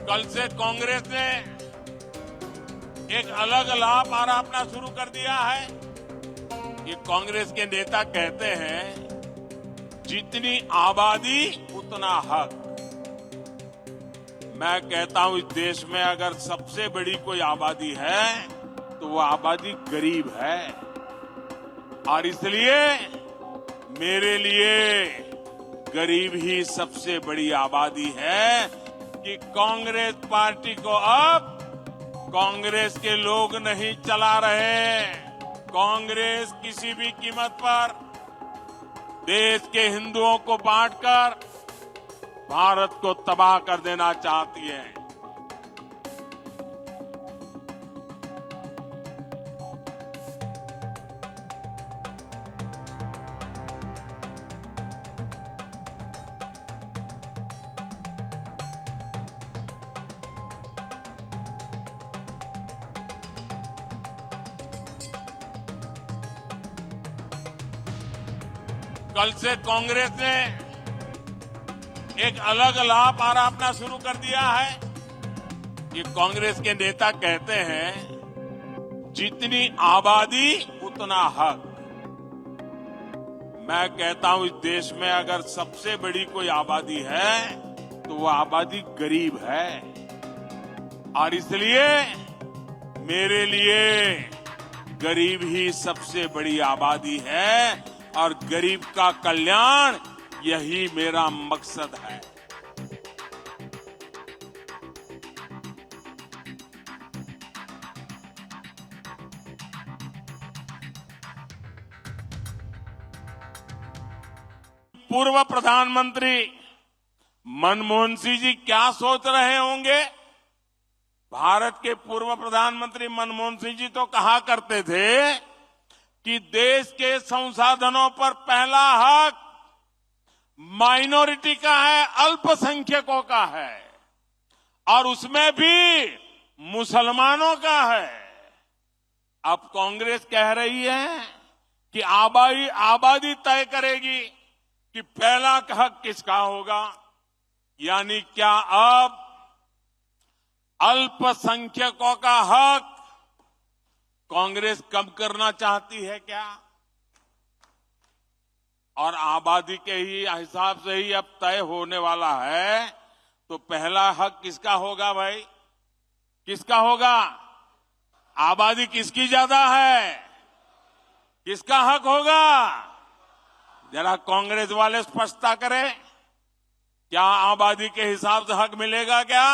कल से कांग्रेस ने एक अलग लाभ आरोपना शुरू कर दिया है। ये कांग्रेस के नेता कहते हैं जितनी आबादी उतना हक। मैं कहता हूं इस देश में अगर सबसे बड़ी कोई आबादी है तो वो आबादी गरीब है, और इसलिए मेरे लिए गरीब ही सबसे बड़ी आबादी है कि कांग्रेस पार्टी को अब कांग्रेस के लोग नहीं चला रहे। कांग्रेस किसी भी कीमत पर देश के हिंदुओं को बांटकर भारत को तबाह कर देना चाहती है। कल से कांग्रेस ने एक अलग लाभ आरोपना शुरू कर दिया है। ये कांग्रेस के नेता कहते हैं जितनी आबादी उतना हक। मैं कहता हूं इस देश में अगर सबसे बड़ी कोई आबादी है तो वो आबादी गरीब है, और इसलिए मेरे लिए गरीब ही सबसे बड़ी आबादी है, और गरीब का कल्याण यही मेरा मकसद है। पूर्व प्रधानमंत्री मनमोहन सिंह जी क्या सोच रहे होंगे? भारत के पूर्व प्रधानमंत्री मनमोहन सिंह जी तो कहा करते थे कि देश के संसाधनों पर पहला हक माइनॉरिटी का है, अल्पसंख्यकों का है, और उसमें भी मुसलमानों का है। अब कांग्रेस कह रही है कि आबादी तय करेगी कि पहला हक किसका होगा। यानी क्या अब अल्पसंख्यकों का हक कांग्रेस कम करना चाहती है क्या? और आबादी के ही हिसाब से ही अब तय होने वाला है, तो पहला हक किसका होगा भाई? किसका होगा? आबादी किसकी ज्यादा है? किसका हक होगा? जरा कांग्रेस वाले स्पष्टता करें, क्या आबादी के हिसाब से हक मिलेगा क्या?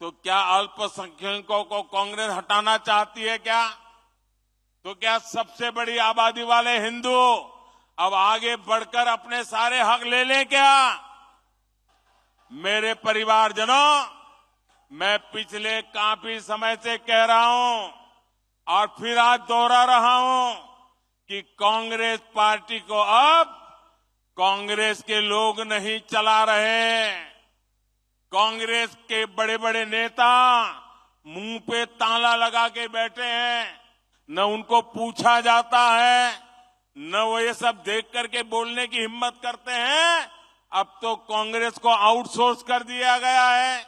तो क्या अल्पसंख्यकों को कांग्रेस हटाना चाहती है क्या? तो क्या सबसे बड़ी आबादी वाले हिंदू अब आगे बढ़कर अपने सारे हक ले लें क्या? मेरे परिवारजनों, मैं पिछले काफी समय से कह रहा हूं और फिर आज दोहरा रहा हूं कि कांग्रेस पार्टी को अब कांग्रेस के लोग नहीं चला रहे। कांग्रेस के बड़े बड़े नेता मुंह पे ताला लगा के बैठे हैं, न उनको पूछा जाता है, न वो ये सब देख करके बोलने की हिम्मत करते हैं। अब तो कांग्रेस को आउटसोर्स कर दिया गया है।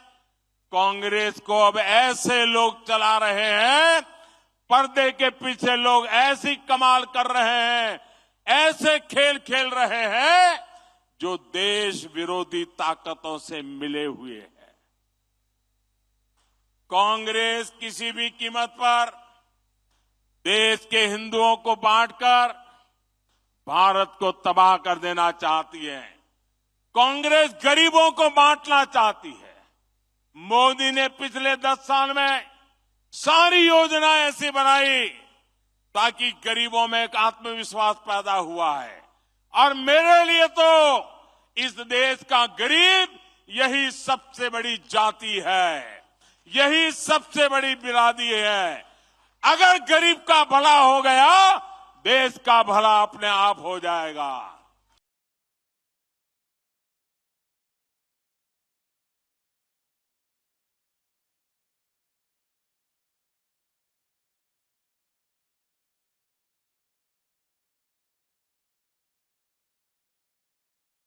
कांग्रेस को अब ऐसे लोग चला रहे हैं, पर्दे के पीछे लोग ऐसी कमाल कर रहे हैं, ऐसे खेल खेल रहे हैं जो देश विरोधी ताकतों से मिले हुए हैं। कांग्रेस किसी भी कीमत पर देश के हिंदुओं को बांटकर भारत को तबाह कर देना चाहती है। कांग्रेस गरीबों को बांटना चाहती है। मोदी ने पिछले 10 साल में सारी योजनाएं ऐसी बनाई ताकि गरीबों में एक आत्मविश्वास पैदा हुआ है, और मेरे लिए तो इस देश का गरीब यही सबसे बड़ी जाति है, यही सबसे बड़ी बिरादरी है। अगर गरीब का भला हो गया, देश का भला अपने आप हो जाएगा।